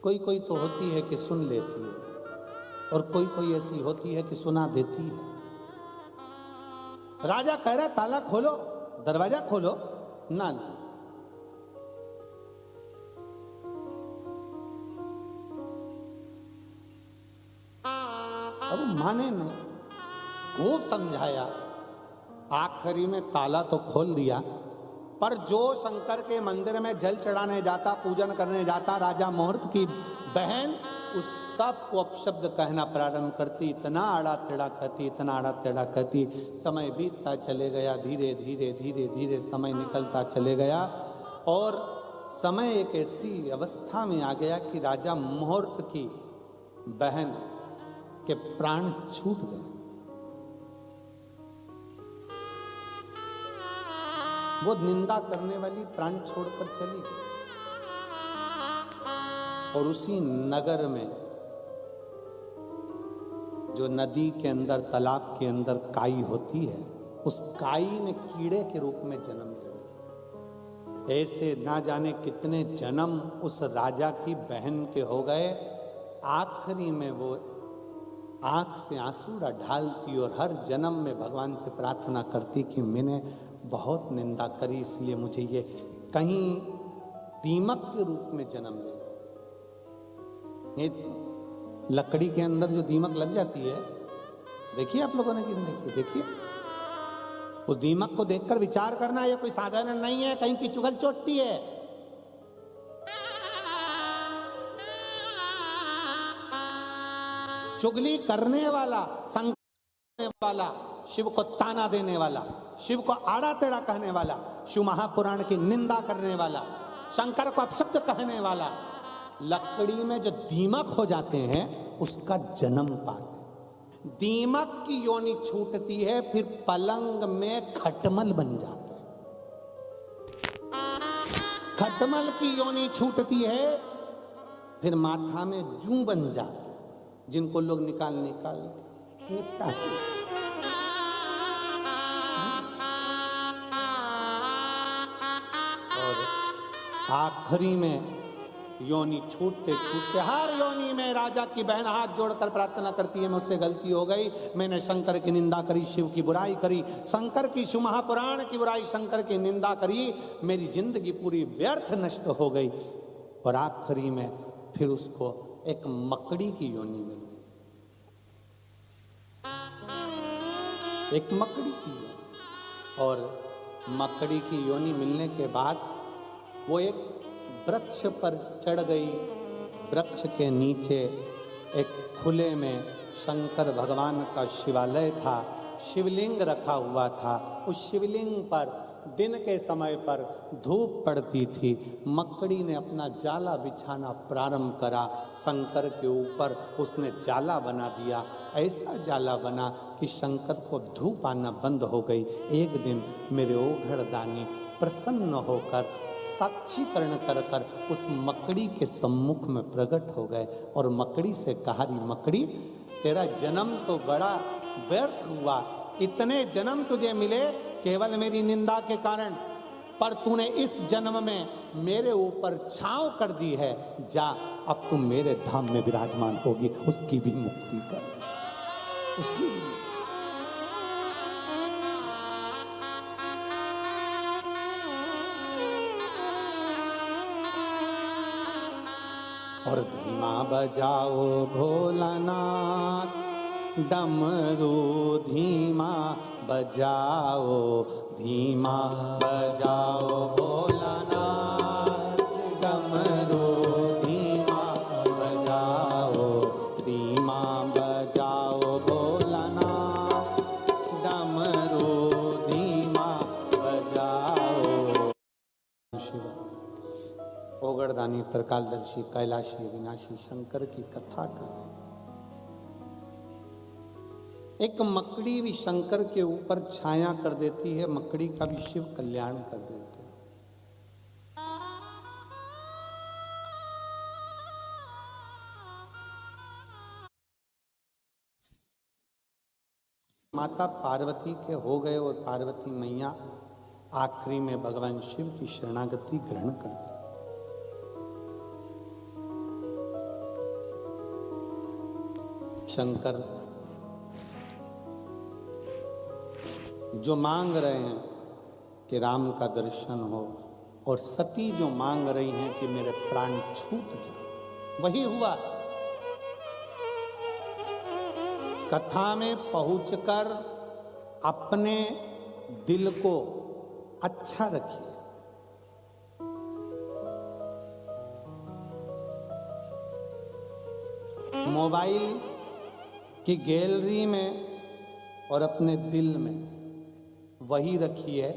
कोई कोई तो होती है कि सुन लेती है और कोई कोई ऐसी होती है कि सुना देती है। राजा कह रहा ताला खोलो, दरवाजा खोलो, ना ना। अब माने नहीं, खूब समझाया, आखिरी में ताला तो खोल दिया। पर जो शंकर के मंदिर में जल चढ़ाने जाता, पूजन करने जाता, राजा मुहूर्त की बहन उस सब को अपशब्द कहना प्रारंभ करती, इतना आड़ा टेढ़ा कहती, इतना आड़ा टेढ़ा कहती। समय बीतता चले गया, धीरे धीरे धीरे धीरे समय निकलता चले गया और समय एक ऐसी अवस्था में आ गया कि राजा मुहूर्त की बहन के प्राण छूट गए। वो निंदा करने वाली प्राण छोड़कर चली गई और उसी नगर में जो नदी के अंदर, तालाब के अंदर काई होती है, उस काई ने कीड़े के रूप में जन्म लिया। ऐसे ना जाने कितने जन्म उस राजा की बहन के हो गए। आखिरी में वो आंख से आंसू ढालती और हर जन्म में भगवान से प्रार्थना करती कि मैंने बहुत निंदा करी, इसलिए मुझे ये कहीं दीमक के रूप में जन्म ले। ये लकड़ी के अंदर जो दीमक लग जाती है, देखिए आप लोगों ने कि देखिए, देखिए उस दीमक को देखकर विचार करना, ये कोई साधारण नहीं है, कहीं की चुगल चोटती है। चुगली करने वाला, संकने वाला, शिव को ताना देने वाला, शिव को आड़ा टेढ़ा कहने वाला, शिव महापुराण की निंदा करने वाला, शंकर को अपशब्द कहने वाला, लकड़ी में जो दीमक हो जाते हैं उसका जन्म पाते। दीमक की योनि छूटती है, फिर पलंग में खटमल बन जाते हैं। खटमल की योनि छूटती है, फिर माथा में जू बन जाते हैं, जिनको लोग निकाल निकाल निपटाते हैं। और आखिरी में योनि छूटते छूटते हर योनि में राजा की बहन हाथ जोड़कर प्रार्थना करती है, मुझसे गलती हो गई, मैंने शंकर की निंदा करी, शिव की बुराई करी, शंकर की, शिव महापुराण की बुराई, शंकर की निंदा करी, मेरी जिंदगी पूरी व्यर्थ नष्ट हो गई। और आखिरी में फिर उसको एक मकड़ी की योनि मिली, एक मकड़ी की योनि। और मकड़ी की योनि मिलने के बाद वो एक वृक्ष पर चढ़ गई। वृक्ष के नीचे एक खुले में शंकर भगवान का शिवालय था, शिवलिंग रखा हुआ था। उस शिवलिंग पर दिन के समय पर धूप पड़ती थी। मकड़ी ने अपना जाला बिछाना प्रारंभ करा, शंकर के ऊपर उसने जाला बना दिया। ऐसा जाला बना कि शंकर को धूप आना बंद हो गई। एक दिन मेरे ओघड़दानी प्रसन्न होकर साक्षीकरण कर कर उस मकड़ी के सम्मुख में प्रकट हो गए और मकड़ी से कहा, मकड़ी तेरा जन्म तो बड़ा व्यर्थ हुआ, इतने जन्म तुझे मिले केवल मेरी निंदा के कारण, पर तूने इस जन्म में मेरे ऊपर छांव कर दी है, जा अब तुम मेरे धाम में विराजमान होगी, उसकी भी मुक्ति कर, उसकी भी। और धीमा बजाओ भोलानाथ डमरू, धीमा बजाओ, धीमा बजाओ भोलानाथ डमरू, धीमा बजाओ, धीमा बजाओ भोलानाथ डमरू, धीमा बजाओ। शिव ओगड़दानी, त्रिकालदर्शी, कैलाशी, विनाशी शंकर की कथा कर। एक मकड़ी भी शंकर के ऊपर छाया कर देती है, मकड़ी का भी शिव कल्याण कर देते हैं। माता पार्वती के हो गए और पार्वती मैया आखिरी में भगवान शिव की शरणागति ग्रहण कर दी। शंकर जो मांग रहे हैं कि राम का दर्शन हो, और सती जो मांग रही हैं कि मेरे प्राण छूट जाए, वही हुआ। कथा में पहुंचकर अपने दिल को अच्छा रखिए। मोबाइल की गैलरी में और अपने दिल में वही रखिए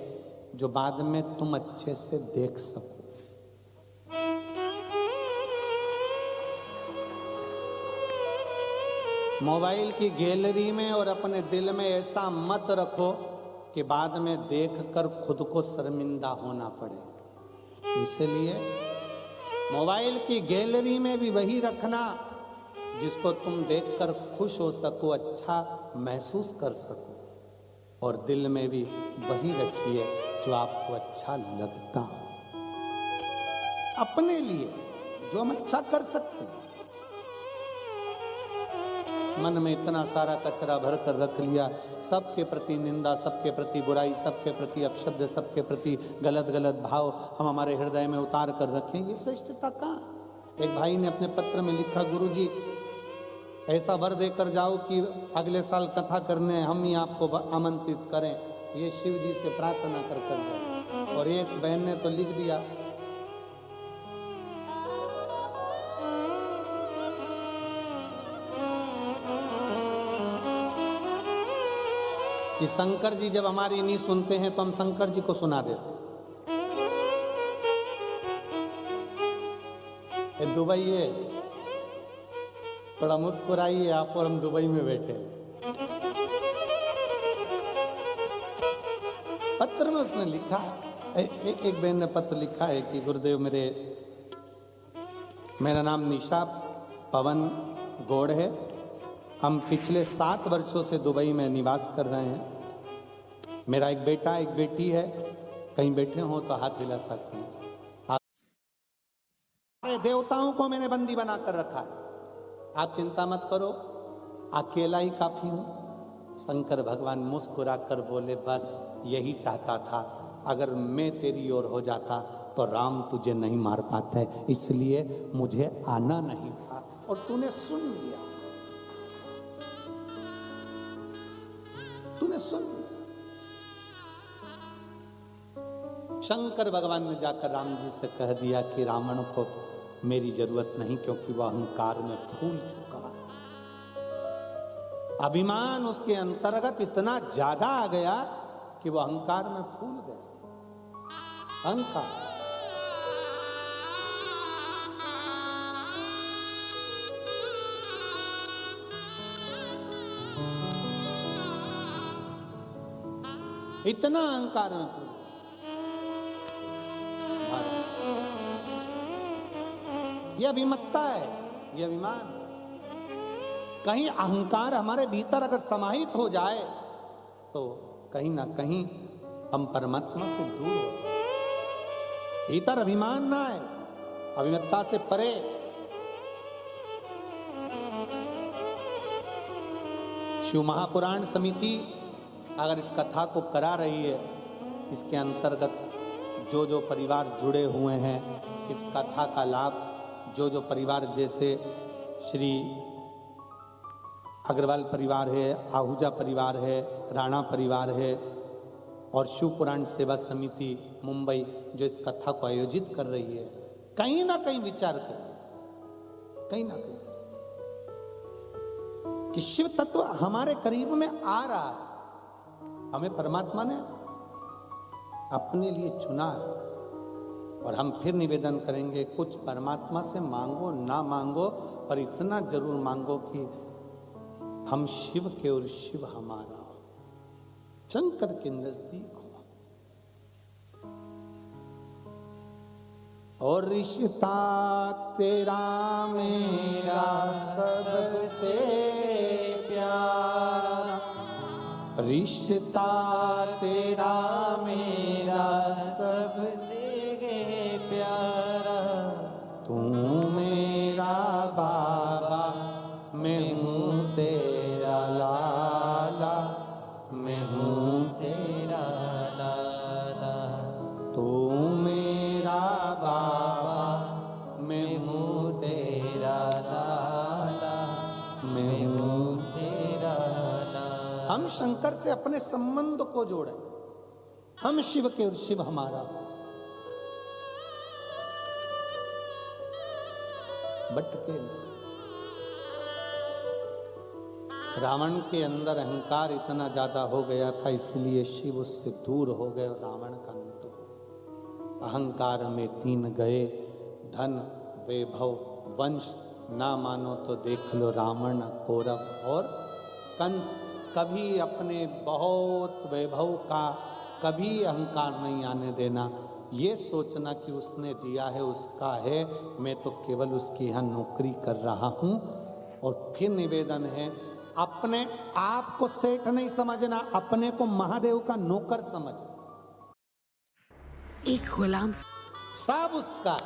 जो बाद में तुम अच्छे से देख सको। मोबाइल की गैलरी में और अपने दिल में ऐसा मत रखो कि बाद में देखकर खुद को शर्मिंदा होना पड़े। इसलिए मोबाइल की गैलरी में भी वही रखना जिसको तुम देखकर खुश हो सको, अच्छा महसूस कर सको, और दिल में भी वही रखिए जो आपको अच्छा लगता हो। अपने लिए जो हम अच्छा कर सकते हैं। मन में इतना सारा कचरा भर कर रख लिया, सबके प्रति निंदा, सबके प्रति बुराई, सबके प्रति अपशब्द, सबके प्रति गलत गलत भाव हम हमारे हृदय में उतार कर रखें, ये श्रेष्ठता कहाँ? एक भाई ने अपने पत्र में लिखा, गुरुजी ऐसा वर देकर जाओ कि अगले साल कथा करने हम ही आपको आमंत्रित करें, ये शिव जी से प्रार्थना कर जाए। और एक बहन ने तो लिख दिया, कि शंकर जी जब हमारी नहीं सुनते हैं तो हम शंकर जी को सुना देते। दुबई है, थोड़ा मुस्कुराइए आप, और हम दुबई में बैठे। पत्र में उसने लिखा, एक बहन ने पत्र लिखा है कि गुरुदेव मेरा नाम निशा पवन गौड़ है, हम पिछले 7 वर्षों से दुबई में निवास कर रहे हैं। मेरा एक बेटा एक बेटी है, कहीं बैठे हो तो हाथ हिला सकते हैं। देवताओं को मैंने बंदी बना कर रखा है, आप चिंता मत करो, अकेला ही काफी हूं। शंकर भगवान मुस्कुरा कर बोले, बस यही चाहता था, अगर मैं तेरी ओर हो जाता तो राम तुझे नहीं मार पाते, इसलिए मुझे आना नहीं था, और तूने सुन लिया, तूने सुन लिया। शंकर भगवान ने जाकर राम जी से कह दिया कि रावण को मेरी जरूरत नहीं, क्योंकि वह अहंकार में फूल चुका है। अभिमान उसके अंतर्गत इतना ज्यादा आ गया कि वह अहंकार में फूल गया। अहंकार इतना अहंकार में फूल, यह अभिमत्ता है, यह अभिमान। कहीं अहंकार हमारे भीतर अगर समाहित हो जाए तो कहीं ना कहीं हम परमात्मा से दूर हो जाए। भीतर अभिमान ना है, अभिमत्ता से परे। शिव महापुराण समिति अगर इस कथा को करा रही है, इसके अंतर्गत जो परिवार जुड़े हुए हैं, इस कथा का लाभ जो परिवार, जैसे श्री अग्रवाल परिवार है, आहूजा परिवार है, राणा परिवार है, और शिव पुराण सेवा समिति मुंबई जो इस कथा को आयोजित कर रही है, कहीं ना कहीं विचार करें, कहीं ना कहीं कि शिव तत्व हमारे करीब में आ रहा है। हमें परमात्मा ने अपने लिए चुना है, और हम फिर निवेदन करेंगे, कुछ परमात्मा से मांगो ना मांगो, पर इतना जरूर मांगो कि हम शिव के और शिव हमारा हो, शंकर के नजदीक हो। और रिश्ता तेरा मेरा सबसे प्यारा, रिश्ता तेरा मेरा सबसे प्यारा, तू मेरा बाबा, मैं हूँ तेरा लाला, मैं हूँ तेरा लाला। तू मेरा बाबा, मैं हूँ तेरा लाला, मैं हूँ तेरा लाला। हम शंकर से अपने संबंध को जोड़े, हम शिव के और शिव हमारा हो जाए। भटके रावण के अंदर अहंकार इतना ज्यादा हो गया था, इसलिए शिव उससे दूर हो गए और रावण का अंत हुआ। अहंकार में 3 गए, धन, वैभव, वंश। ना मानो तो देख लो रावण, कौरव और कंस। कभी अपने बहुत वैभव का कभी अहंकार नहीं आने देना। ये सोचना कि उसने दिया है उसका है, मैं तो केवल उसकी यहाँ नौकरी कर रहा हूँ। और फिर निवेदन है, अपने आप को सेठ नहीं समझना, अपने को महादेव का नौकर समझना। एक गुलाम सब उसका,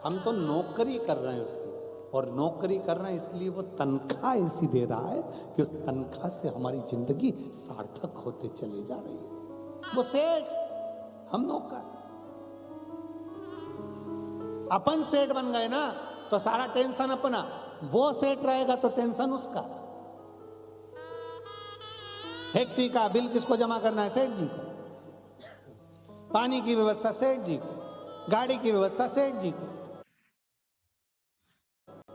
हम तो नौकरी कर रहे हैं उसकी। और नौकरी कर रहे हैं इसलिए वो तनख्वाह ऐसी दे रहा है कि उस तनख्वाह से हमारी जिंदगी सार्थक होते चली जा रही है। वो सेठ, हम नौकर। अपन सेठ बन गए ना तो सारा टेंशन अपना, वो सेठ रहेगा तो टेंशन उसका। फैक्ट्री का बिल किसको जमा करना है? सेठ जी को। पानी की व्यवस्था सेठ जी को, गाड़ी की व्यवस्था सेठ जी को।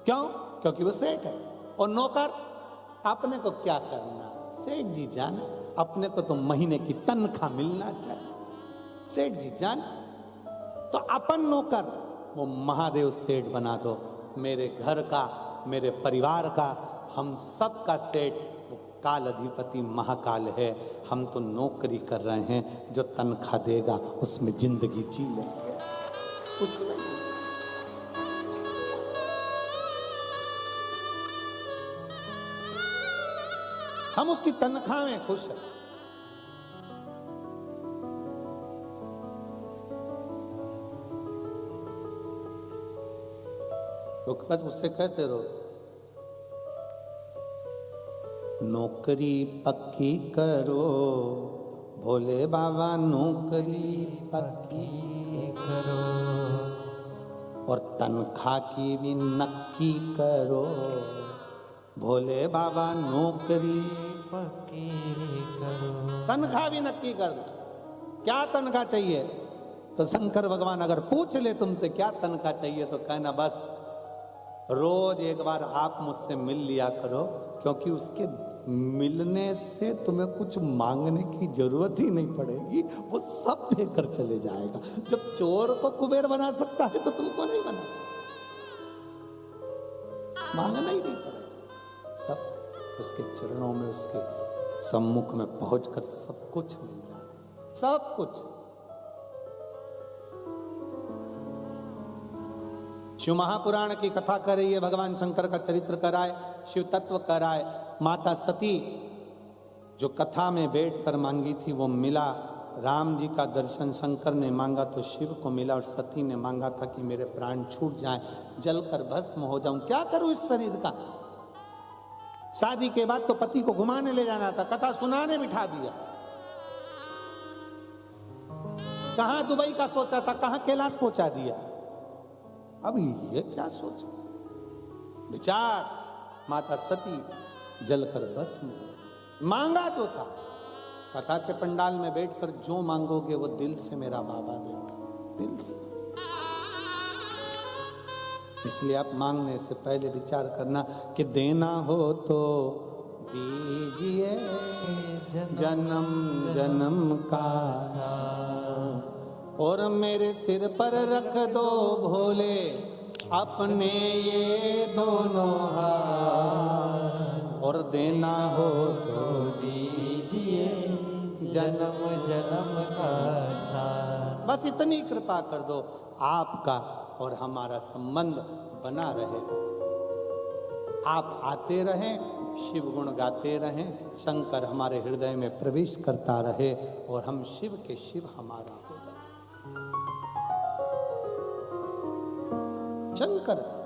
क्यों? क्योंकि वो सेठ है। और नौकर, अपने को क्या करना, सेठ जी जाने। अपने को तो महीने की तनख्वाह मिलना चाहिए, सेठ जी जाने। तो अपन नौकर, वो महादेव सेठ बना दो। मेरे घर का, मेरे परिवार का, हम सब का सेठ वो काल अधिपति महाकाल है। हम तो नौकरी कर रहे हैं, जो तनख्वाह देगा उसमें जिंदगी जी लेंगे, उसमें जी। हम उसकी तनख्वाह में खुश हैं। तो बस उससे कहते रहो, नौकरी पक्की करो भोले बाबा, नौकरी पक्की करो और तनख्वाह की भी नक्की करो भोले बाबा, नौकरी पक्की करो। तनख्वाह भी नक्की कर दो। क्या तनख्वाह चाहिए? तो शंकर भगवान अगर पूछ ले तुमसे क्या तनख्वाह चाहिए, तो कहना बस रोज एक बार आप मुझसे मिल लिया करो, क्योंकि उसके मिलने से तुम्हें कुछ मांगने की जरूरत ही नहीं पड़ेगी, वो सब देकर चले जाएगा। जब चोर को कुबेर बना सकता है तो तुमको नहीं बना सकता, मांगना ही नहीं पड़ेगा। सब उसके चरणों में, उसके सम्मुख में पहुंचकर सब कुछ मिल जाए, सब कुछ। शिव महापुराण की कथा कर रही है, भगवान शंकर का चरित्र कराए, शिव तत्व कराए। माता सती जो कथा में बैठकर मांगी थी वो मिला। राम जी का दर्शन शंकर ने मांगा तो शिव को मिला, और सती ने मांगा था कि मेरे प्राण छूट जाएं, जलकर भस्म हो जाऊं, क्या करूं इस शरीर का। शादी के बाद तो पति को घुमाने ले जाना था, कथा सुनाने बिठा दिया। कहां दुबई का सोचा था, कहां कैलाश पहुंचा दिया। अब ये क्या सोच विचार। माता सती जलकर भस्म, मांगा जो था। कथा के पंडाल में बैठकर जो मांगोगे वो दिल से मेरा बाबा देगा, दिल से। इसलिए आप मांगने से पहले विचार करना कि देना हो तो दीजिए जन्म जन्म का साथ, और मेरे सिर पर रख दो भोले अपने ये दोनों हाथ, और देना हो तो दीजिए जन्म जन्म का साथ। बस इतनी कृपा कर दो, आपका और हमारा संबंध बना रहे। आप आते रहें, शिव गुण गाते रहें, शंकर हमारे हृदय में प्रवेश करता रहे और हम शिव के शिव हमारा हो जाए। शंकर